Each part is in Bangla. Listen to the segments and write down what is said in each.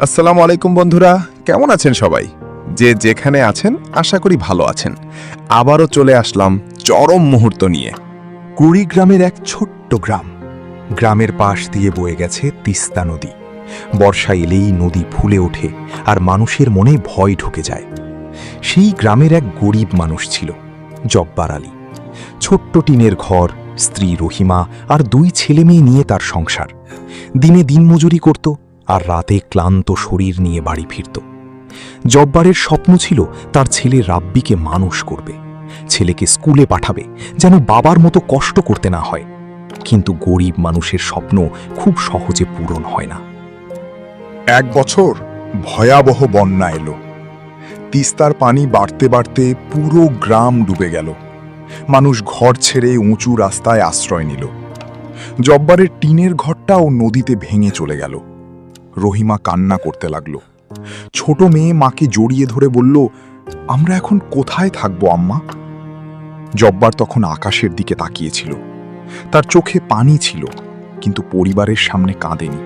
আসসালামু আলাইকুম বন্ধুরা, কেমন আছেন সবাই? যে যেখানে আছেন আশা করি ভালো আছেন। আবারও চলে আসলাম চরম মুহূর্ত নিয়ে। কুড়িগ্রামের এক ছোট্ট গ্রাম। গ্রামের পাশ দিয়ে বয়ে গেছে তিস্তা নদী। বর্ষা এলেই নদী ফুলে ওঠে আর মানুষের মনে ভয় ঢুকে যায়। সেই গ্রামের এক গরিব মানুষ ছিল, জব্বার আলী। ছোট্ট টিনের ঘর, স্ত্রী রহিমা আর 2 ছেলে মেয়ে নিয়ে তার সংসার। দিনে দিনমজুরি করত আর রাতে ক্লান্ত শরীর নিয়ে বাড়ি ফিরত। জব্বারের স্বপ্ন ছিল তার ছেলে রাব্বিকে মানুষ করবে, ছেলেকে স্কুলে পাঠাবে, যেন বাবার মতো কষ্ট করতে না হয়। কিন্তু গরিব মানুষের স্বপ্ন খুব সহজে পূরণ হয় না। 1 বছর ভয়াবহ বন্যা এলো। তিস্তার পানি বাড়তে বাড়তে পুরো গ্রাম ডুবে গেল। মানুষ ঘর ছেড়ে উঁচু রাস্তায় আশ্রয় নিল। জব্বারের টিনের ঘরটাও নদীতে ভেঙে চলে গেল। রহিমা কান্না করতে লাগলো। ছোট মেয়ে মাকে জড়িয়ে ধরে বলল, আমরা এখন কোথায় থাকবো আম্মা? জব্বার তখন আকাশের দিকে তাকিয়েছিল। তার চোখে পানি ছিল, কিন্তু পরিবারের সামনে কাঁদেনি।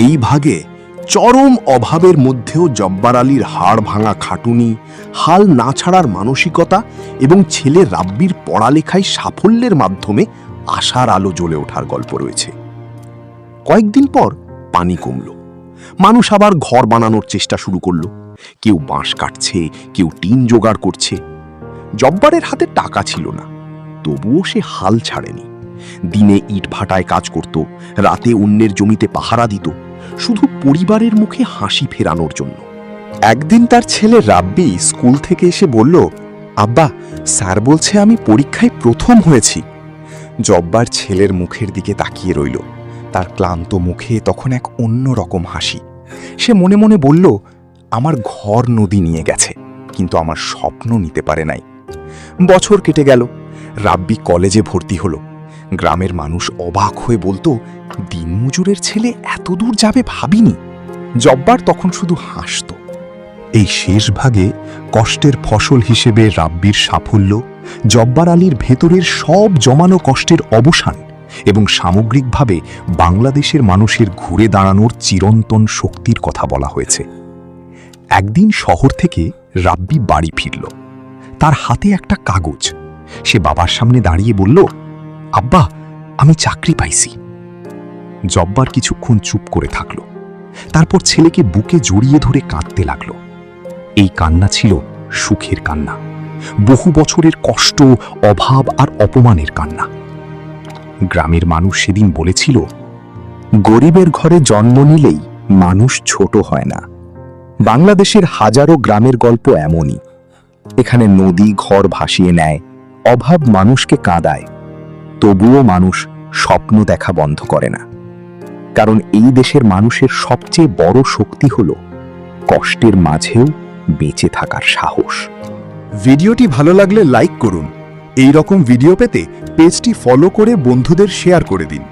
এই ভাগে চরম অভাবের মধ্যেও জব্বার আলীর হাড় ভাঙা খাটুনি, হাল না ছাড়ার মানসিকতা এবং ছেলে রাব্বির পড়ালেখায় সাফল্যের মাধ্যমে আশার আলো জ্বলে ওঠার গল্প রয়েছে। কয়েকদিন পর পানি কমল। মানুষ আবার ঘর বানানোর চেষ্টা শুরু করল। কেউ বাঁশ কাটছে, কেউ টিন জোগাড় করছে। জব্বারের হাতে টাকা ছিল না, তবুও সে হাল ছাড়েনি। দিনে ইট ভাটায় কাজ করত, রাতে অন্যের জমিতে পাহারা দিত, শুধু পরিবারের মুখে হাসি ফেরানোর জন্য। একদিন তার ছেলে রাব্বি স্কুল থেকে এসে বলল, আব্বা, স্যার বলছে আমি পরীক্ষায় প্রথম হয়েছি। জব্বার ছেলের মুখের দিকে তাকিয়ে রইল। তার ক্লান্ত মুখে তখন এক অন্য রকম হাসি। সে মনে মনে বলল, আমার ঘর নদী নিয়ে গেছে, কিন্তু আমার স্বপ্ন নিতে পারে নাই। বছর কেটে গেল। রাব্বি কলেজে ভর্তি হলো। গ্রামের মানুষ অবাক হয়ে বলতো, দিনমজুরের ছেলে এত দূর যাবে ভাবিনি। জব্বার তখন শুধু হাসত। এই শেষ ভাগে কষ্টের ফসল হিসেবে রাব্বির সাফল্য, জব্বার আলীর ভেতরের সব জমানো কষ্টের অবসান এবং সামগ্রিকভাবে বাংলাদেশের মানুষের ঘুরে দাঁড়ানোর চিরন্তন শক্তির কথা বলা হয়েছে। একদিন শহর থেকে রাব্বি বাড়ি ফিরল। তার হাতে একটা কাগজ। সে বাবার সামনে দাঁড়িয়ে বলল, আব্বা, আমি চাকরি পাইছি। জব্বার কিছুক্ষণ চুপ করে থাকল। তারপর ছেলেকে বুকে জড়িয়ে ধরে কাঁদতে লাগল। এই কান্না ছিল সুখের কান্না, বহু বছরের কষ্ট, অভাব আর অপমানের কান্না। গ্রামের মানুষ সেদিন বলেছিল, গরিবের ঘরে জন্ম নিলেই মানুষ ছোট হয় না। বাংলাদেশের হাজারো গ্রামের গল্প এমনই। এখানে নদী ঘর ভাসিয়ে নেয়, অভাব মানুষকে কাঁদায়, তবুও মানুষ স্বপ্ন দেখা বন্ধ করে না। কারণ এই দেশের মানুষের সবচেয়ে বড় শক্তি হল কষ্টের মাঝেও বেঁচে থাকার সাহস। ভিডিওটি ভালো লাগলে লাইক করুন। এই রকম ভিডিও পেতে পেজটি ফলো করে বন্ধুদের শেয়ার করে দিন।